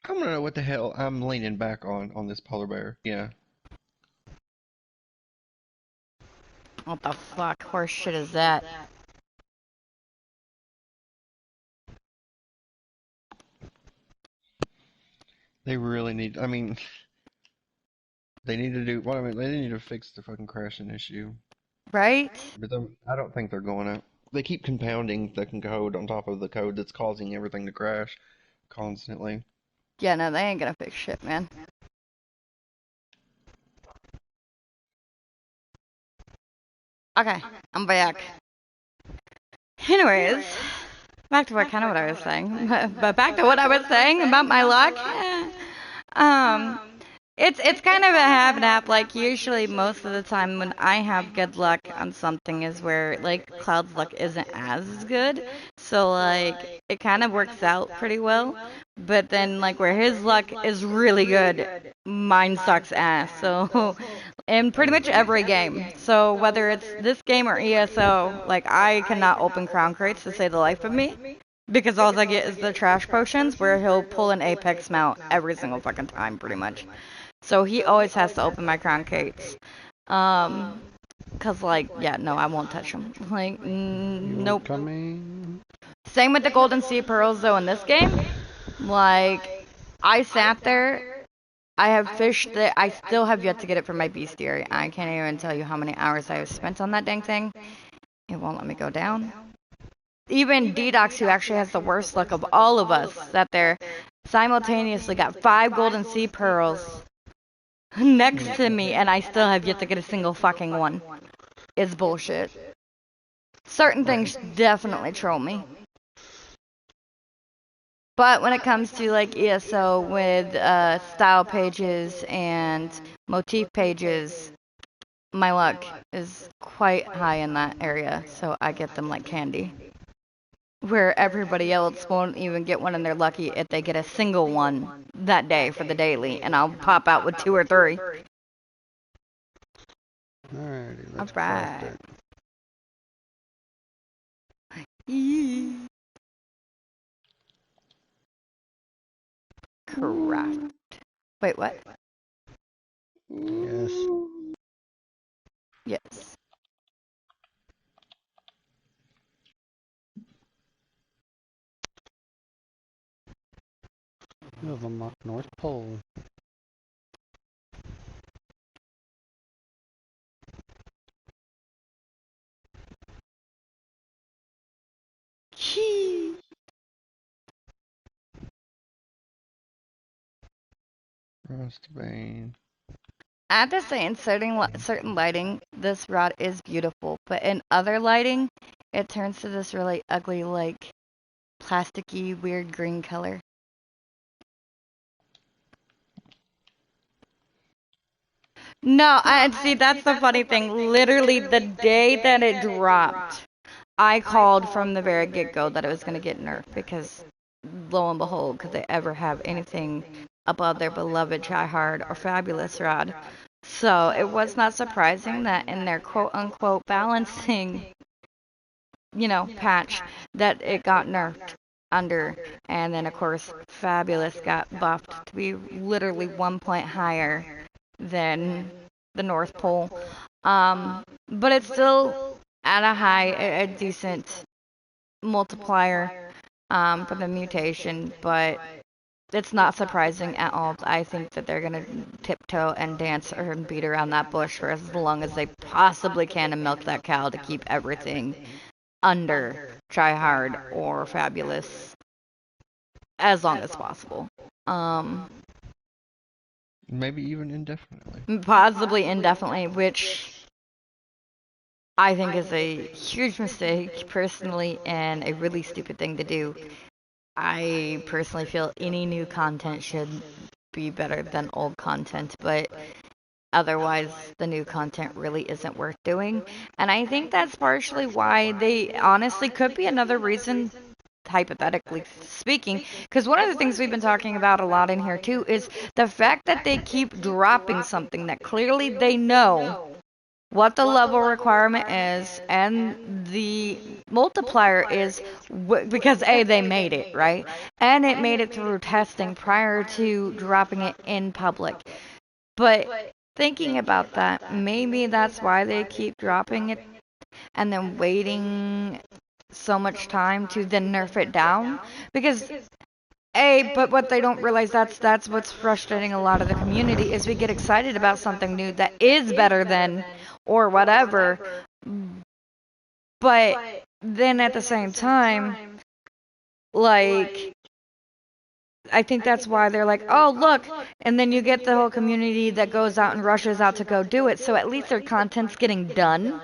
I don't know what the hell I'm leaning back on this polar bear. Yeah. What the fuck horse shit is that? They really need, I mean, they need to do, what I mean, they need to fix the fucking crashing issue. Right? But I don't think they're going to. They keep compounding the code on top of the code that's causing everything to crash constantly. Yeah, no, they ain't gonna fix shit, man. Okay, I'm back. Anyways, back to what I was saying. But back to what I was saying about my luck. Um, it's kind of a half and half. Like usually, most of the time when I have good luck on something is where like Cloud's luck isn't as good. So like it kind of works out pretty well. But then like where his luck is really good, mine sucks ass. So in pretty much every game. So whether it's this game or ESO, like I cannot open crown crates to save the life of me. Because all I get is the trash potions where he'll pull an apex mount every single fucking time, pretty much. So he always has to open my crown crates. Cause like, yeah, no, I won't touch them. Like, nope. Coming. Same with the golden sea pearls though in this game. Like, I sat there. I have fished it. I still have yet to get it for my bestiary. I can't even tell you how many hours I have spent on that dang thing. It won't let me go down. Even D-Dox, who actually has the worst luck of all of us, sat there simultaneously got 5 golden sea pearls next to me, and I still have yet to get a single fucking one. It's bullshit. Certain things definitely troll me. But when it comes to like ESO with style pages and motif pages, my luck is quite high in that area, so I get them like candy. Where everybody else won't even get one and they're lucky if they get a single one that day for the daily, and I'll pop out with 2 or 3. Alrighty, let's Alright. craft it. Craft. Wait, what? Yes. Yes. Of the North Pole. Rust vein. I have to say, in certain lighting, this rod is beautiful, but in other lighting, it turns to this really ugly, like, plasticky, weird green color. No, and see, that's the funny thing. Literally, the day that it dropped, I called from the very get-go that it was going to get nerfed because, lo and behold, could they ever have anything above their beloved tryhard or fabulous rod? So it was not surprising that in their quote-unquote balancing, patch, that it got nerfed under, and then of course fabulous got buffed to be literally 1 point higher than the North Pole. But it's still at a decent multiplier for the mutation, but it's not surprising at all. I think that they're gonna tiptoe and dance and beat around that bush for as long as they possibly can and milk that cow to keep everything under tryhard or fabulous as long as possible. Maybe even indefinitely. Possibly indefinitely, which I think is a huge mistake personally and a really stupid thing to do. I personally feel any new content should be better than old content, but otherwise the new content really isn't worth doing. And I think that's partially why they honestly could be another reason, hypothetically speaking, because one of the things we've been talking about a lot in here too is the fact that they keep dropping something that clearly they know what the level requirement is, and the multiplier is because A, they made it, right? And it made it through testing prior to dropping it in public. But thinking about that, maybe that's why they keep dropping it and then waiting so much time to then nerf it down. Because but what they don't realize, that's what's frustrating a lot of the community, is we get excited about something new that is better than or whatever, but then at the same time, like, I think that's why they're like, oh, look, and then you get the whole community that goes out and rushes out to go do it, so at least their content's getting done.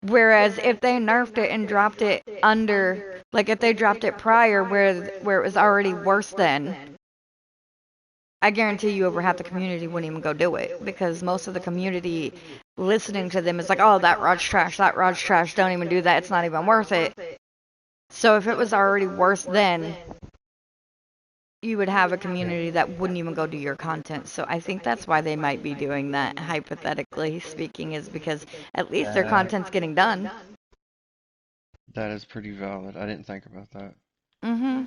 Whereas if they nerfed it and dropped it under, like if they dropped it prior where it was already worse than, I guarantee you over half the community wouldn't even go do it, because most of the community listening to them is like, oh, that rod's trash, don't even do that, it's not even worth it. So if it was already worse then, you would have a community that wouldn't even go do your content. So I think that's why they might be doing that, hypothetically speaking, is because at least their content's getting done. That is pretty valid. I didn't think about that. Mm-hmm.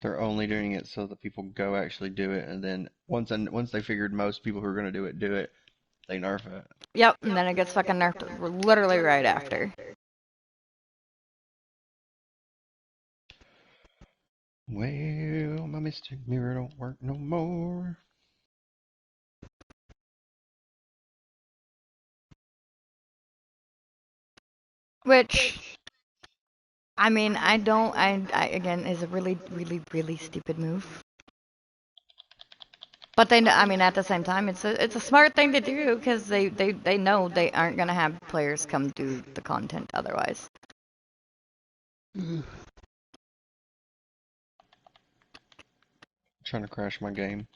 They're only doing it so that people go actually do it, and then once they figured most people who are going to do it, they nerf it. Yep, and then it gets fucking nerfed literally right after. Well, my mystic mirror don't work no more. Which, I mean, I again, is a really, really, really stupid move. But I mean, at the same time, it's a smart thing to do, because they know they aren't gonna have players come do the content otherwise. Trying to crash my game.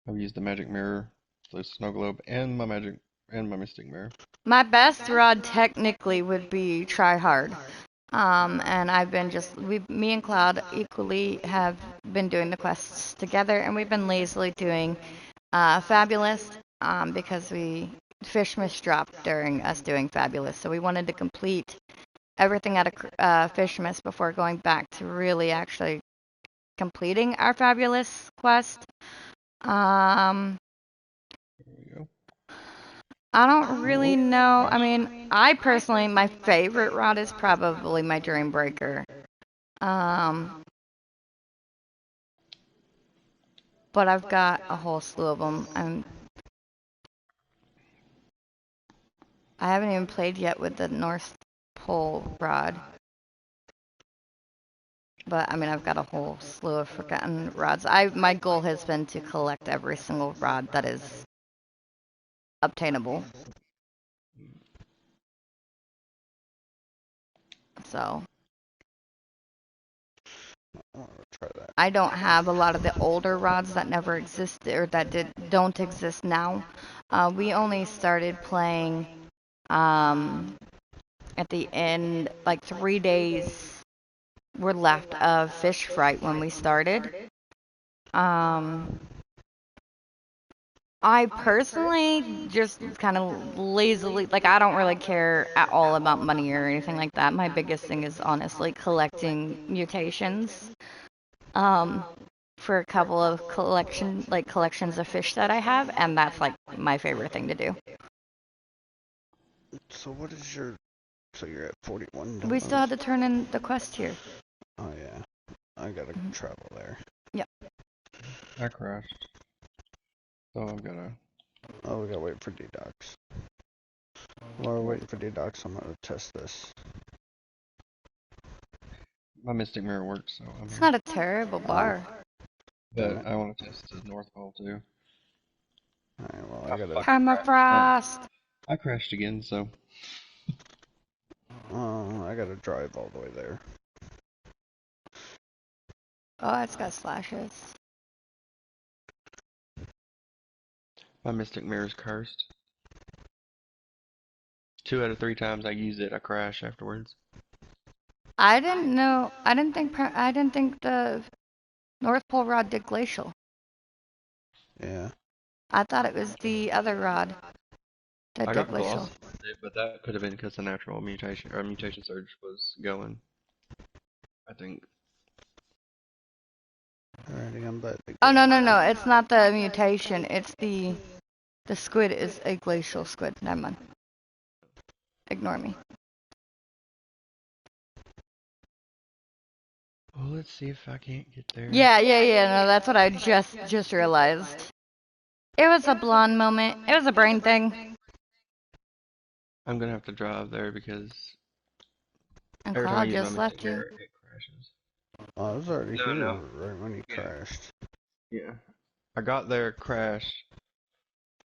I've used the magic mirror, the snow globe, and my mystic mirror. My best rod technically would be try hard. And I've been me and Cloud equally have been doing the quests together, and we've been lazily doing Fabulous, because FISCH dropped during us doing Fabulous, so we wanted to complete everything out of FISCH before going back to really actually completing our Fabulous quest. There we go. I don't really know. I mean, I personally, my favorite rod is probably my Dreambreaker. But I've got a whole slew of them. I haven't even played yet with the North Pole rod. But I mean, I've got a whole slew of forgotten rods. My goal has been to collect every single rod that is obtainable. So I don't have a lot of the older rods that never existed or that don't exist now. We only started playing at the end, like 3 days were left of Fish Fright when we started. I personally just kind of lazily, like, I don't really care at all about money or anything like that. My biggest thing is honestly collecting mutations. For a couple of collections of fish that I have, and that's like my favorite thing to do. So what is so you're at 41 We still have to turn in the quest here. Oh yeah, I gotta travel there. Yep. I crashed. So I'm gonna... Oh, we gotta wait for D-Docs. While we're waiting for D-Docs, I'm gonna test this. My mystic mirror works, so It's not a terrible bar. But I want to test the North Pole too. Alright, well I gotta... Permafrost! I crashed again, so... I gotta drive all the way there. Oh, it's got slashes. My mystic mirror is cursed. 2 out of 3 times I use it, I crash afterwards. I didn't know. I didn't think the North Pole rod did glacial. Yeah. I thought it was the other rod that I did got glacial. glossed with it, but that could have been because the natural mutation or mutation surge was going. I think. Alrighty, I'm back. Oh no, it's not the mutation. It's the squid is a glacial squid. Never mind. Ignore me. Well, let's see if I can't get there. Yeah. No, that's what I just realized. It was a blonde moment. It was a brain thing. I'm gonna have to drive there because And every time I Cloud use my just missing left you. mirror, it crashes. I was already No, here no. right when he Yeah. crashed. Yeah. I got there, crashed,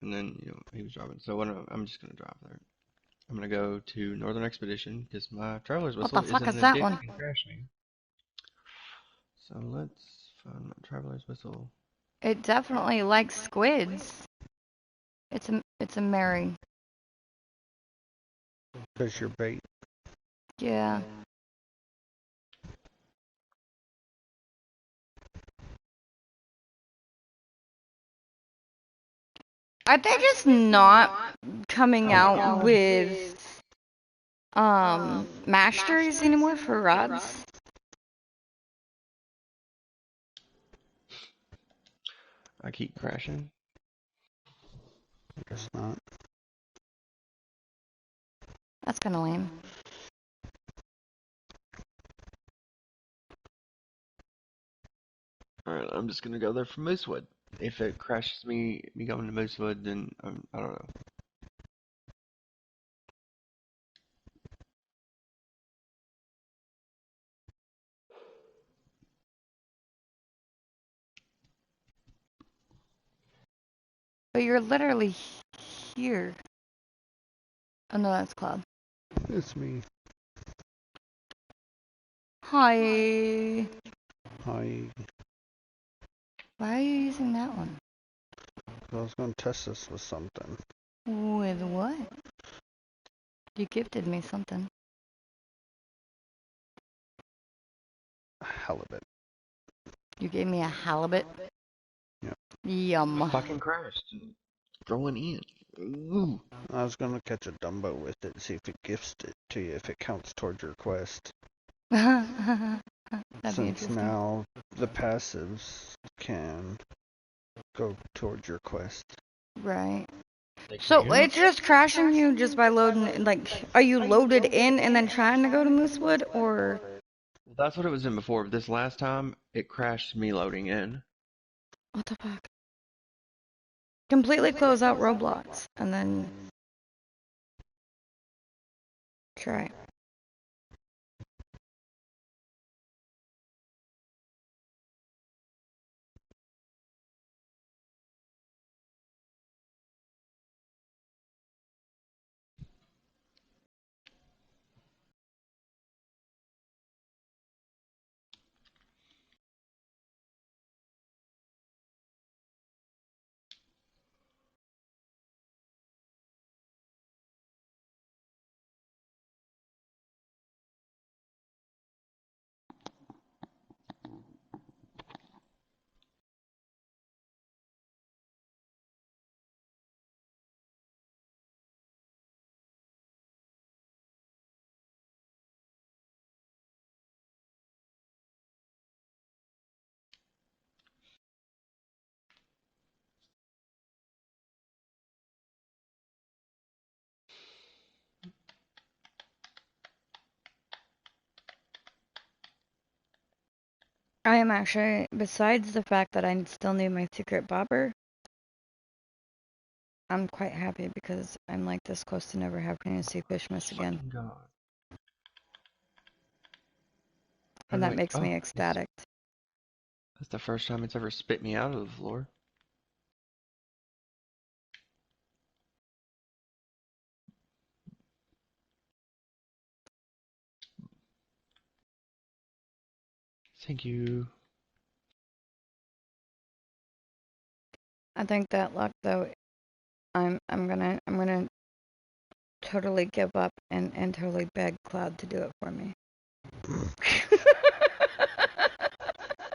and then he was driving. So I'm just gonna drive there. I'm gonna go to Northern Expedition because my traveler's What the whistle is fuck in is the that ditch one? and crashed me. So let's find my traveler's whistle. It definitely likes squids. It's a Mary. Because you're bait. Yeah. Are they just not coming out with masteries anymore for rods? I keep crashing. I guess not. That's kind of lame. Alright, I'm just gonna go there for Moosewood. If it crashes me going to Moosewood, then I don't know. But you're literally here. Oh no, that's Cloud. It's me. Hi. I Why are you using that one? was going to test this with something. With what? You gifted me something. Halibut. You gave me a halibut? Yeah. Yum. Fucking crashed. Throwing in. Ooh. I was going to catch a Dumbo with it, see if it gifts it to you, if it counts towards your quest. That'd be Since interesting. now the passives can go towards your quest. Right. They So can? it's just crashing you just by loading, like, are you loaded in and then trying to go to Moosewood, or? Well, that's what it was in before, but this last time, it crashed me loading in. What the fuck? Completely close out Roblox and then try. I am actually, besides the fact that I still need my secret bobber, I'm quite happy because I'm like this close to never having to see Fishmas again. Fucking God. And that Like, makes me ecstatic. that's the first time it's ever spit me out of the floor. Thank you. I think that luck though, I'm gonna totally give up and totally beg Cloud to do it for me.